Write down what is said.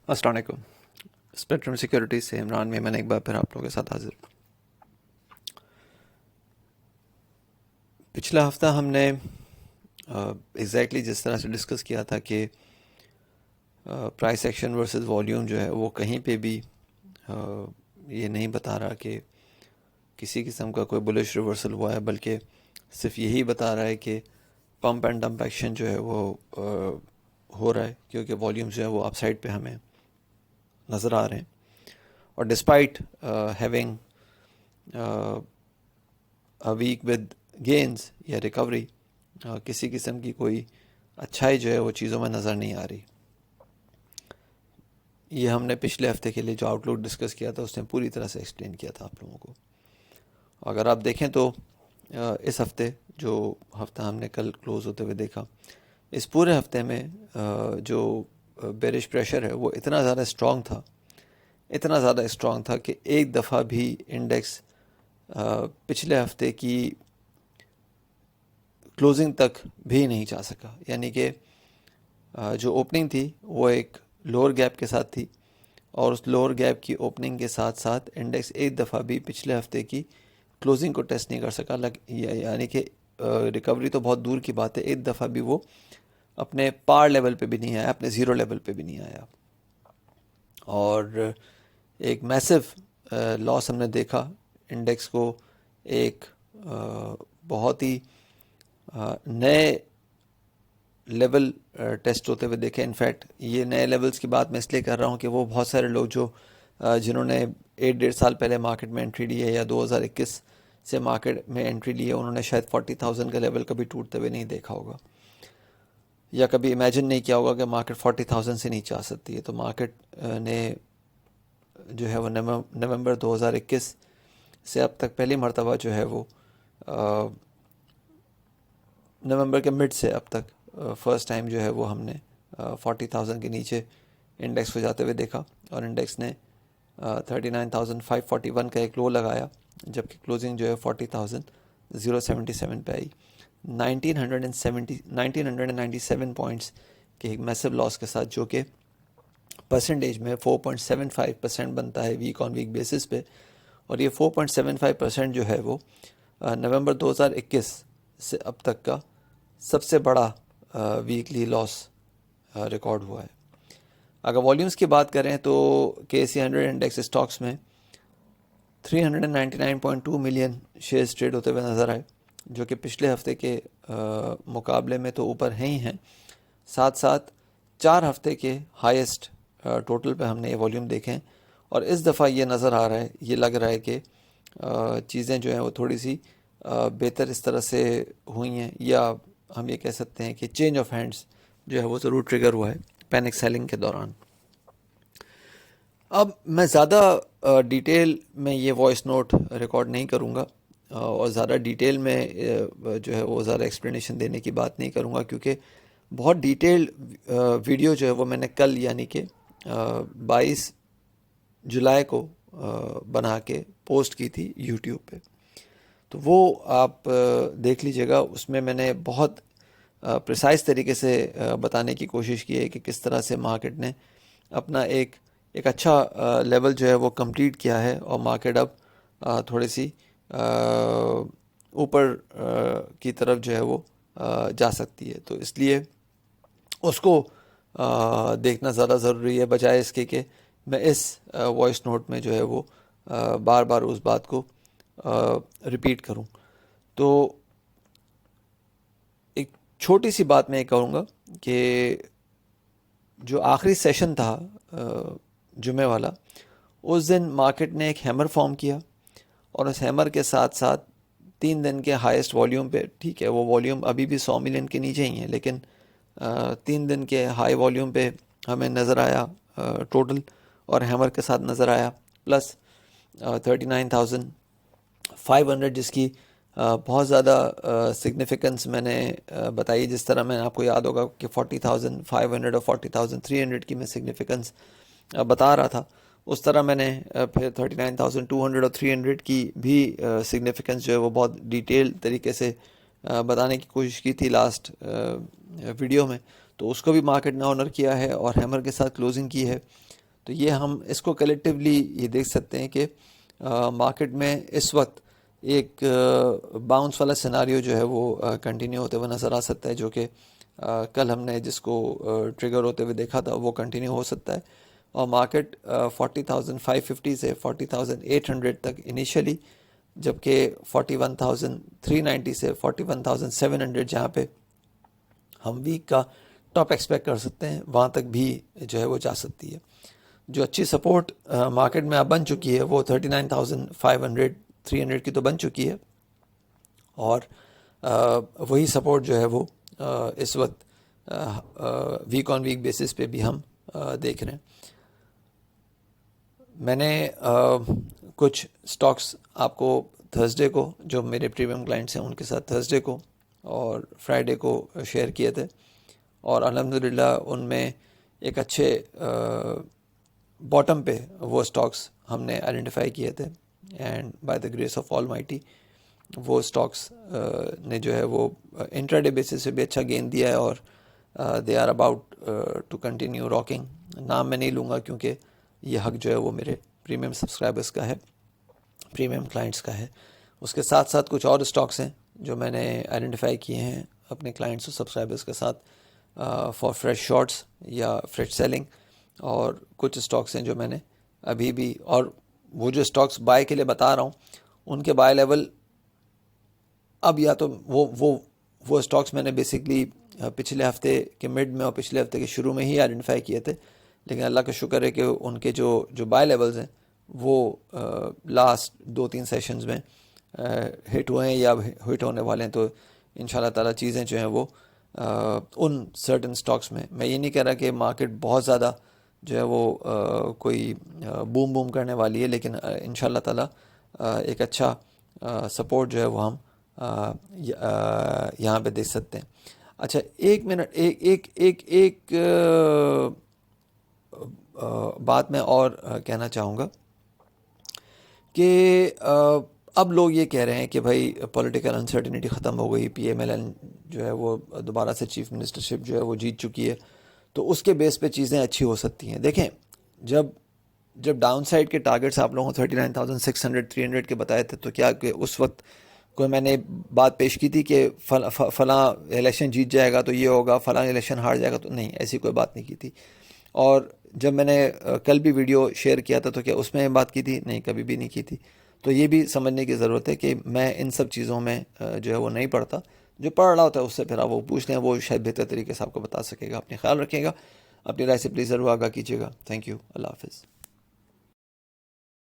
السلام علیکم. Spectrum security سے عمران میمن ایک بار پھر آپ لوگوں کے ساتھ حاضر. پچھلا ہفتہ ہم نے ایگزیکٹلی جس طرح سے ڈسکس کیا تھا کہ پرائس ایکشن ورسز والیوم جو ہے وہ کہیں پہ بھی یہ نہیں بتا رہا کہ کسی قسم کا کوئی بلش ریورسل ہوا ہے، بلکہ صرف یہی بتا رہا ہے کہ پمپ اینڈ ڈمپ ایکشن جو ہے وہ ہو رہا ہے، کیونکہ والیوم جو ہے وہ اپ سائڈ پہ ہمیں نظر آ رہے ہیں. اور despite having weak with gains یا ریکوری، کسی قسم کی کوئی اچھائی جو ہے وہ چیزوں میں نظر نہیں آ رہی. یہ ہم نے پچھلے ہفتے کے لیے جو آؤٹ لک ڈسکس کیا تھا اس نے پوری طرح سے ایکسپلین کیا تھا آپ لوگوں کو. اگر آپ دیکھیں تو اس ہفتے جو ہفتہ ہم نے کل کلوز ہوتے ہوئے دیکھا، اس پورے ہفتے میں جو بیرش پریشر ہے وہ اتنا زیادہ اسٹرانگ تھا کہ ایک دفعہ بھی انڈیکس پچھلے ہفتے کی کلوزنگ تک بھی نہیں جا سکا. یعنی کہ جو اوپننگ تھی وہ ایک لوور گیپ کے ساتھ تھی، اور اس لوور گیپ کی اوپننگ کے ساتھ ساتھ انڈیکس ایک دفعہ بھی پچھلے ہفتے کی کلوزنگ کو ٹیسٹ نہیں کر سکا. یعنی کہ ریکوری تو بہت دور کی بات ہے، ایک دفعہ بھی وہ اپنے پار لیول پہ بھی نہیں آیا، اپنے زیرو لیول پہ بھی نہیں آیا. اور ایک میسو لاس ہم نے دیکھا. انڈیکس کو ایک بہت ہی نئے لیول ٹیسٹ ہوتے ہوئے دیکھے. انفیکٹ یہ نئے لیولز کی بات میں اس لیے کر رہا ہوں کہ وہ بہت سارے لوگ جو جنہوں نے 1.5 سال پہلے مارکیٹ میں انٹری لی ہے یا 2021 سے مارکیٹ میں انٹری لی ہے، انہوں نے شاید 40,000 کا لیول کبھی ٹوٹتے ہوئے نہیں دیکھا ہوگا، یا کبھی امیجن نہیں کیا ہوگا کہ مارکیٹ 40,000 سے نیچے آ سکتی ہے. تو مارکیٹ نے جو ہے وہ نومبر 2021 سے اب تک پہلی مرتبہ جو ہے وہ نومبر کے مڈ سے اب تک فرسٹ ٹائم جو ہے وہ ہم نے 40,000 کے نیچے انڈیکس کو جاتے ہوئے دیکھا. اور انڈیکس نے 39,541 کا ایک لو لگایا، جبکہ کلوزنگ جو ہے 40,077 پہ آئی. 1997 پوائنٹس کے ایک میسو لاس کے ساتھ، جو کہ پرسنٹیج میں 4.75% بنتا ہے ویک آن ویک بیسس پہ. اور یہ 4.75% جو ہے وہ نومبر 2021 سے اب تک کا سب سے بڑا ویکلی لاس ریکارڈ ہوا ہے. اگر والیومز کی بات کریں تو KC100 انڈیکس اسٹاکس میں 399.2 ملین شیئرز ٹریڈ ہوتے ہوئے نظر آئے، جو کہ پچھلے ہفتے کے مقابلے میں تو اوپر ہیں ہی ہیں، ساتھ ساتھ 4 ہفتے کے ہائیسٹ ٹوٹل پہ ہم نے یہ والیوم دیکھیں. اور اس دفعہ یہ نظر آ رہا ہے، یہ لگ رہا ہے کہ چیزیں جو ہیں وہ تھوڑی سی بہتر اس طرح سے ہوئی ہیں، یا ہم یہ کہہ سکتے ہیں کہ چینج آف ہینڈز جو ہے وہ ضرور ٹریگر ہوا ہے پینک سیلنگ کے دوران. اب میں زیادہ ڈیٹیل میں یہ وائس نوٹ ریکارڈ نہیں کروں گا، اور زیادہ ڈیٹیل میں جو ہے وہ زیادہ ایکسپلینیشن دینے کی بات نہیں کروں گا، کیونکہ بہت ڈیٹیل ویڈیو جو ہے وہ میں نے کل یعنی کہ 22 جولائی کو بنا کے پوسٹ کی تھی یوٹیوب پہ. تو وہ آپ دیکھ لیجئے گا. اس میں نے بہت پریسائز طریقے سے بتانے کی کوشش کی ہے کہ کس طرح سے مارکیٹ نے اپنا ایک اچھا لیول جو ہے وہ کمپلیٹ کیا ہے، اور مارکیٹ اب تھوڑی سی اوپر کی طرف جو ہے وہ جا سکتی ہے. تو اس لیے اس کو دیکھنا زیادہ ضروری ہے، بجائے اس کے کہ میں اس وائس نوٹ میں جو ہے وہ بار بار اس بات کو ریپیٹ کروں. تو ایک چھوٹی سی بات میں یہ کہوں گا کہ جو آخری سیشن تھا جمعہ والا، اس دن مارکیٹ نے ایک ہیمر فارم کیا، اور اس ہیمر کے ساتھ ساتھ 3 دن کے ہائیسٹ والیوم پہ، ٹھیک ہے وہ والیوم ابھی بھی 100 ملین کے نیچے ہی ہیں، لیکن 3 دن کے ہائی والیوم پہ ہمیں نظر آیا ٹوٹل، اور ہیمر کے ساتھ نظر آیا پلس 39,500، جس کی بہت زیادہ سگنیفیکنس میں نے بتائی. جس طرح میں آپ کو یاد ہوگا کہ 40,500 اور 40,300 کی میں سگنیفیکنس بتا رہا تھا، اس طرح میں نے پھر 39,200 اور 300 کی بھی سگنیفیکنس جو ہے وہ بہت ڈیٹیل طریقے سے بتانے کی کوشش کی تھی لاسٹ ویڈیو میں. تو اس کو بھی مارکیٹ نے آنر کیا ہے اور ہیمر کے ساتھ کلوزنگ کی ہے. تو یہ ہم اس کو کلیکٹیولی یہ دیکھ سکتے ہیں کہ مارکیٹ میں اس وقت ایک باؤنس والا سیناریو جو ہے وہ کنٹینیو ہوتے ہوئے نظر آ سکتا ہے, جو کہ کل ہم نے جس کو ٹریگر ہوتے ہوئے دیکھا تھا وہ کنٹینیو ہو سکتا ہے. اور مارکیٹ 40,550 سے 40,800 تک انیشلی, جبکہ 41,390 سے 41,700 جہاں پہ ہم ویک کا ٹاپ ایکسپیکٹ کر سکتے ہیں, وہاں تک بھی جو ہے وہ جا سکتی ہے. جو اچھی سپورٹ مارکیٹ میں اب بن چکی ہے وہ 39,500 300 کی تو بن چکی ہے, اور وہی سپورٹ جو ہے وہ اس وقت ویک آن ویک بیسس پہ بھی ہم دیکھ رہے ہیں. میں نے کچھ سٹاکس آپ کو تھرسڈے کو, جو میرے پریمیم کلائنٹس ہیں ان کے ساتھ تھرسڈے کو اور فرائیڈے کو شیئر کیے تھے, اور الحمدللہ ان میں ایک اچھے باٹم پہ وہ سٹاکس ہم نے آئیڈینٹیفائی کیے تھے, and by the grace of all mighty وہ سٹاکس نے جو ہے وہ انٹراڈے بیسس پہ بھی اچھا گین دیا ہے, اور they are about to continue rocking. نام میں نہیں لوں گا کیونکہ یہ حق جو ہے وہ میرے پریمیم سبسکرائبرس کا ہے, پریمیم کلائنٹس کا ہے. اس کے ساتھ ساتھ کچھ اور سٹاکس ہیں جو میں نے آئیڈینٹیفائی کیے ہیں اپنے کلائنٹس اور سبسکرائبرس کے ساتھ فار فریش شارٹس یا فریش سیلنگ, اور کچھ سٹاکس ہیں جو میں نے ابھی بھی, اور وہ جو سٹاکس بائی کے لیے بتا رہا ہوں ان کے بائی لیول اب یا تو وہ سٹاکس میں نے بیسکلی پچھلے ہفتے کے مڈ میں اور پچھلے ہفتے کے شروع میں ہی آئیڈینٹیفائی کیے تھے, لیکن اللہ کا شکر ہے کہ ان کے جو بائی لیولز ہیں وہ لاسٹ 2-3 سیشنز میں ہٹ ہوئے ہیں یا ہٹ ہونے والے ہیں. تو ان شاء اللہ تعالیٰ چیزیں جو ہیں وہ ان سرٹن سٹاکس میں یہ نہیں کہہ رہا کہ مارکیٹ بہت زیادہ جو ہے وہ کوئی بوم کرنے والی ہے, لیکن ان شاء اللہ تعالیٰ ایک اچھا سپورٹ جو ہے وہ ہم یہاں پہ دیکھ سکتے ہیں. اچھا ایک منٹ, ایک بات میں اور کہنا چاہوں گا کہ اب لوگ یہ کہہ رہے ہیں کہ بھائی پولیٹیکل انسرٹنٹی ختم ہو گئی, پی ایم ایل این جو ہے وہ دوبارہ سے چیف منسٹرشپ جو ہے وہ جیت چکی ہے, تو اس کے بیس پہ چیزیں اچھی ہو سکتی ہیں. دیکھیں جب ڈاؤن سائڈ کے ٹارگٹس آپ لوگوں کو 39,600 300 کے بتائے تھے, تو کیا کہ اس وقت کوئی میں نے بات پیش کی تھی کہ فلاں الیکشن جیت جائے گا تو یہ ہوگا, فلاں الیکشن ہار جائے گا تو نہیں, ایسی کوئی بات نہیں کی تھی. اور جب میں نے کل بھی ویڈیو شیئر کیا تھا تو کیا اس میں بات کی تھی؟ نہیں, کبھی بھی نہیں کی تھی. تو یہ بھی سمجھنے کی ضرورت ہے کہ میں ان سب چیزوں میں جو ہے وہ نہیں پڑھتا, جو پڑھ رہا ہوتا ہے اس سے پھر آپ وہ پوچھ لیں, وہ شاید بہتر طریقے سے آپ کو بتا سکے گا. اپنے خیال رکھیے گا, اپنی رائے سے پلیز ضرور آگاہ کیجیے گا. تھینک یو, اللہ حافظ.